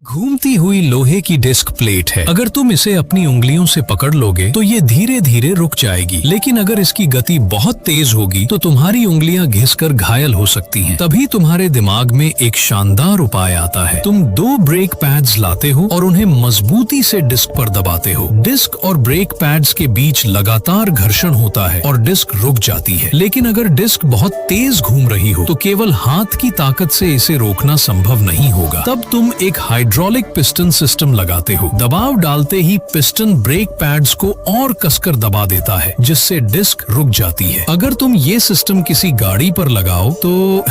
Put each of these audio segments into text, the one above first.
घूमती हुई लोहे की डिस्क प्लेट है। अगर तुम इसे अपनी उंगलियों से पकड़ लोगे तो ये धीरे धीरे रुक जाएगी, लेकिन अगर इसकी गति बहुत तेज होगी तो तुम्हारी उंगलियां घिसकर घायल हो सकती हैं। तभी तुम्हारे दिमाग में एक शानदार उपाय आता है। तुम 2 ब्रेक पैड्स लाते हो और उन्हें मजबूती से डिस्क पर दबाते हो। डिस्क और ब्रेक पैड्स के बीच लगातार घर्षण होता है और डिस्क रुक जाती है। लेकिन अगर डिस्क बहुत तेज घूम रही हो तो केवल हाथ की ताकत से इसे रोकना संभव नहीं होगा। तब तुम एक हाइड्रोलिक पिस्टन सिस्टम लगाते हो। दबाव डालते ही पिस्टन ब्रेक पैड्स को और कसकर दबा देता है, जिससे डिस्क रुक जाती है। अगर तुम ये सिस्टम किसी गाड़ी पर लगाओ तो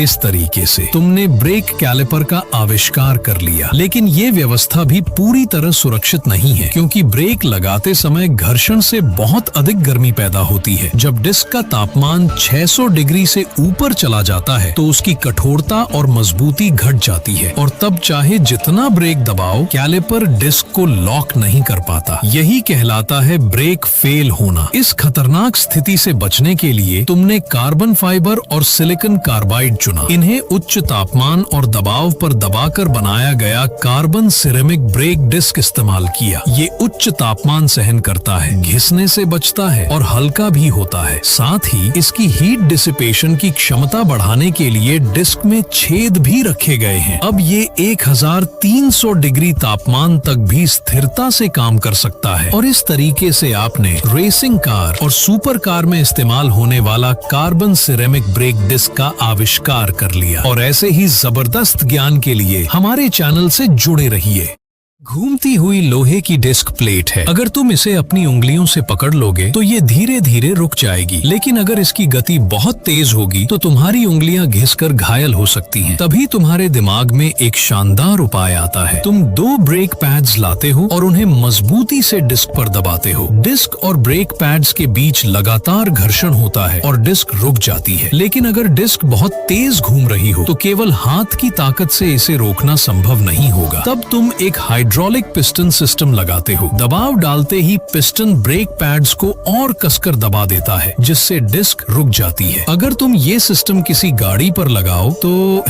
इस तरीके से तुमने ब्रेक कैलिपर का आविष्कार कर लिया। लेकिन ये व्यवस्था भी पूरी तरह सुरक्षित नहीं है, क्योंकि ब्रेक लगाते समय घर्षण से बहुत अधिक गर्मी पैदा होती है। जब डिस्क का तापमान 600 डिग्री से ऊपर चला जाता है तो उसकी कठोरता और मजबूती घट जाती है, और तब चाहे जितना ब्रेक दबाओ, कैलिपर डिस्क को लॉक नहीं कर पाता। यही कहलाता है ब्रेक फेल होना। इस खतरनाक स्थिति से बचने के लिए तुमने कार्बन फाइबर और सिलिकॉन कार्बाइड चुना। इन्हें उच्च तापमान और दबाव पर दबाकर बनाया गया कार्बन सिरेमिक ब्रेक डिस्क इस्तेमाल किया। ये उच्च तापमान सहन करता है, घिसने से बचता है और हल्का भी होता है। साथ ही इसकी हीट डिसिपेशन की क्षमता बढ़ाने के लिए डिस्क में छेद भी रखे गए हैं। अब ये 1300 डिग्री तापमान तक भी स्थिरता से काम कर सकता है। और इस तरीके से आपने रेसिंग कार और सुपर कार में इस्तेमाल होने वाला कार्बन सिरेमिक ब्रेक डिस्क का आविष्कार कर लिया। और ऐसे ही जबरदस्त ज्ञान के लिए हमारे चैनल से जुड़े रहिए। घूमती हुई लोहे की डिस्क प्लेट है। अगर तुम इसे अपनी उंगलियों से पकड़ लोगे तो ये धीरे धीरे रुक जाएगी, लेकिन अगर इसकी गति बहुत तेज होगी तो तुम्हारी उंगलियां घिसकर घायल हो सकती हैं। तभी तुम्हारे दिमाग में एक शानदार उपाय आता है। तुम 2 ब्रेक पैड्स लाते हो और उन्हें मजबूती से डिस्क पर दबाते हो। डिस्क और ब्रेक पैड्स के बीच लगातार घर्षण होता है और डिस्क रुक जाती है। लेकिन अगर डिस्क बहुत तेज घूम रही हो तो केवल हाथ की ताकत से इसे रोकना संभव नहीं होगा। तब तुम एक हाइड्रोलिक पिस्टन सिस्टम लगाते हो। दबाव डालते ही पिस्टन ब्रेक पैड्स को और कसकर दबा देता है, जिससे डिस्क रुक जाती है। अगर तुम ये सिस्टम किसी गाड़ी पर लगाओ तो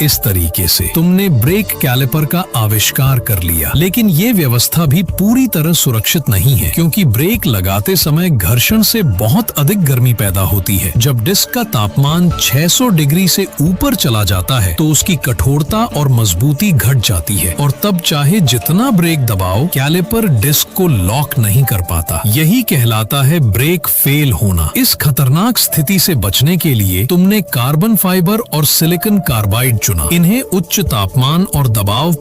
इस तरीके से तुमने ब्रेक कैलिपर का आविष्कार कर लिया। लेकिन ये व्यवस्था भी पूरी तरह सुरक्षित नहीं है, क्योंकि ब्रेक लगाते समय घर्षण से बहुत अधिक गर्मी पैदा होती है। जब डिस्क का तापमान 600 डिग्री से ऊपर चला जाता है तो उसकी कठोरता और मजबूती घट जाती है, और तब चाहे जितना ब्रेक दबाओ, कैलिपर डिस्क को लॉक नहीं कर पाता। यही कहलाता है ब्रेक फेल होना। इस खतरनाक स्थिति से बचने के लिए तुमने कार्बन फाइबर और सिलिकॉन कार्बाइड चुना। इन्हें उच्च तापमान और दबाव